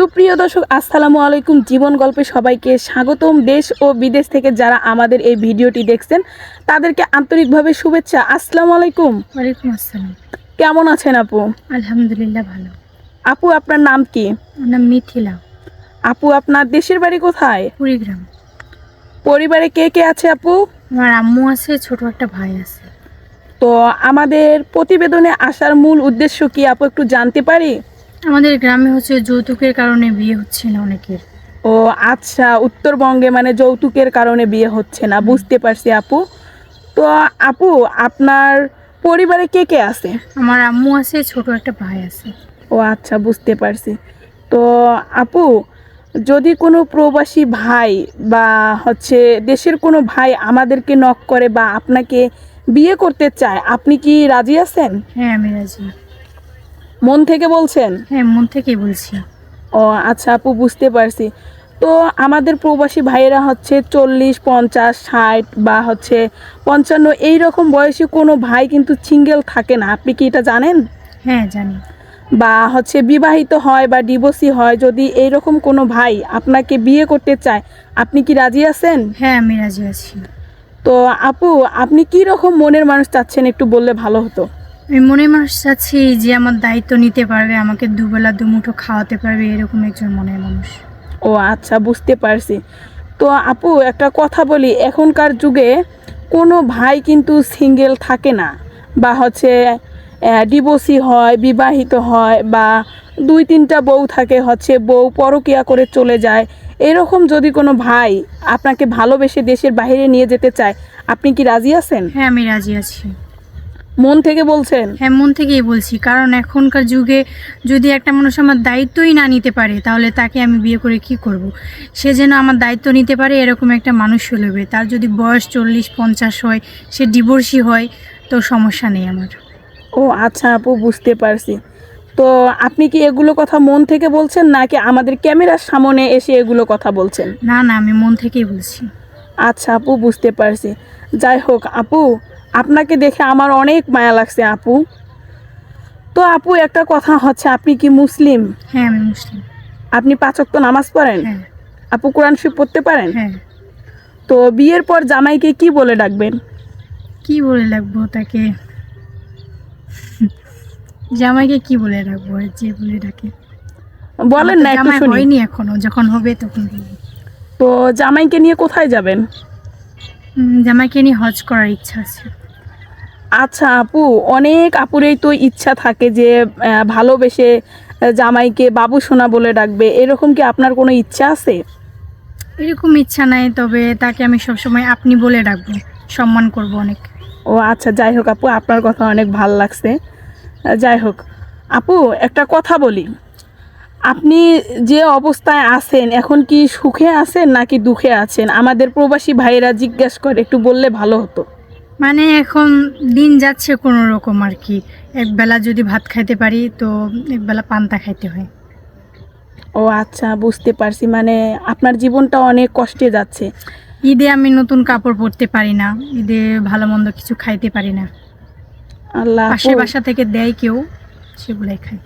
সুপ্রিয় দর্শক আসসালামু আলাইকুম। জীবন গল্পে সবাইকে স্বাগতম। দেশ ও বিদেশ থেকে যারা আমাদের এই ভিডিওটি দেখছেন তাদেরকে আন্তরিকভাবে শুভেচ্ছা। আসসালামু আলাইকুম। ওয়ালাইকুম আসসালাম। কেমন আছেন আপু? আলহামদুলিল্লাহ ভালো। আপু আপনার নাম কি? আমার নাম মিথিলা। আপু আপনার দেশের বাড়ি কোথায়? কুড়িগ্রাম। পরিবারে কে কে আছে আপু? আমার আম্মু আছে, ছোট একটা ভাই আছে। তো আমাদের প্রতিবেদনে আসার মূল উদ্দেশ্য কি আপু একটু জানতে পারি? আমাদের গ্রামে হচ্ছে যৌতুকের কারণে বিয়ে হচ্ছে না অনেকের। ও আচ্ছা, উত্তরবঙ্গে মানে যৌতুকের কারণে বিয়ে হচ্ছে না, বুঝতে পারছি আপু। তো আপু আপনার পরিবারে কে কে আছে? আমার আম্মু আছে, ছোট একটা ভাই আছে। ও আচ্ছা, বুঝতে পারছি। তো আপু যদি কোনো প্রবাসী ভাই বা হচ্ছে দেশের কোনো ভাই আমাদেরকে নক করে বা আপনাকে বিয়ে করতে চায়, আপনি কি রাজি আছেন? হ্যাঁ, আমি রাজি। মন থেকে বলছেন? হ্যাঁ, মন থেকেই বলছি। ও আচ্ছা আপু, বুঝতে পারছি। তো আমাদের প্রবাসী ভাইয়েরা হচ্ছে 40, 50, 60 বা হচ্ছে 55 এই রকম বয়সী কোনো ভাই কিন্তু সিঙ্গেল থাকে না। আপনি কি এটা জানেন? হ্যাঁ, জানি। বা হচ্ছে বিবাহিত হয় বা ডিভোর্সি হয়, যদি এইরকম কোনো ভাই আপনাকে বিয়ে করতে চায়, আপনি কি রাজি আছেন? হ্যাঁ, আমি রাজি আছি। তো আপু আপনি কি রকম মনের মানুষ চাচ্ছেন একটু বললে ভালো হতো। আমি মনে মানুষ চাচ্ছি যে আমার দায়িত্ব নিতে পারবে, আমাকে দুবেলা দুমুঠো খাওয়াতে পারবে, এরকম একজন মনের মানুষ। ও আচ্ছা, বুঝতে পারছি। তো আপু একটা কথা বলি, এখনকার যুগে কোনো ভাই কিন্তু সিঙ্গেল থাকে না, বা হচ্ছে ডিভোর্সি হয়, বিবাহিত হয়, বা 2-3টা বউ থাকে, হচ্ছে বউ পরকিয়া করে চলে যায়। এরকম যদি কোনো ভাই আপনাকে ভালোবেসে দেশের বাইরে নিয়ে যেতে চায়, আপনি কি রাজি আছেন? হ্যাঁ, আমি রাজি আছি। মন থেকে বলছেন? হ্যাঁ, মন থেকেই বলছি। কারণ এখনকার যুগে যদি একটা মানুষ আমার দায়িত্বই না নিতে পারে, তাহলে তাকে আমি বিয়ে করে কি করব। সে যেন আমার দায়িত্ব নিতে পারে এরকম একটা মানুষ হলে। তার যদি বয়স 40-50 হয়, সে ডিভোর্সি হয়, তো সমস্যা নেই আমার। ও আচ্ছা আপু, বুঝতে পারছি। তো আপনি কি এগুলো কথা মন থেকে বলছেন নাকি আমাদের ক্যামেরার সামনে এসে এগুলো কথা বলছেন? না না, আমি মন থেকেই বলছি। আচ্ছা আপু, বুঝতে পারছি। যাই হোক আপু, আপনাকে দেখে আমার অনেক মায়া লাগছে আপু। তো আপু একটা কথা হচ্ছে, আপনি কি মুসলিম? হ্যাঁ, আমি মুসলিম। আপনি 5 ওয়াক্ত নামাজ পড়েন? হ্যাঁ। আপু কোরআন শরীফ পড়তে পারেন? হ্যাঁ। তো বিয়ের পর জামাইকে কি বলে ডাকবেন? কি বলে রাখবো তাকে? জামাইকে কি বলে রাখবো? আর যে বলে ডাকে। বলেন না, একটু জামাই শুনি। হয়নি এখনো, যখন হবে তখন বলবো। তো জামাইকে নিয়ে কোথায় যাবেন? জামাইকে নিয়ে হজ করার ইচ্ছা আছে। আচ্ছা আপু, অনেক আপুরেই তো ইচ্ছা থাকে যে ভালোবেসে জামাইকে বাবু সোনা বলে ডাকবে, এরকম কি আপনার কোনো ইচ্ছা আছে? এরকম ইচ্ছা নাই, তবে তাকে আমি সবসময় আপনি বলে ডাকবো, সম্মান করব অনেক। ও আচ্ছা, যাই হোক আপু, আপনার কথা অনেক ভাল লাগছে। যাই হোক আপু, একটা কথা বলি, আপনি যে অবস্থায় আছেন এখন কি সুখে আছেন নাকি দুঃখে আছেন? আমাদের প্রবাসী ভাইয়েরা জিজ্ঞাসা করে, একটু বললে ভালো হতো। মানে এখন দিন যাচ্ছে কোনো রকম আর কি। একবেলা যদি ভাত খাইতে পারি, তো একবেলা পান্তা খাইতে হয়। ও আচ্ছা, বুঝতে পারছি। মানে আপনার জীবনটা অনেক কষ্টে যাচ্ছে। ঈদে আমি নতুন কাপড় পরতে পারি না, ঈদে ভালো মন্দ কিছু খাইতে পারি না। আল্লাহ পাশের আপু, বাসা থেকে দেয় কেউ, সেগুলাই খাই।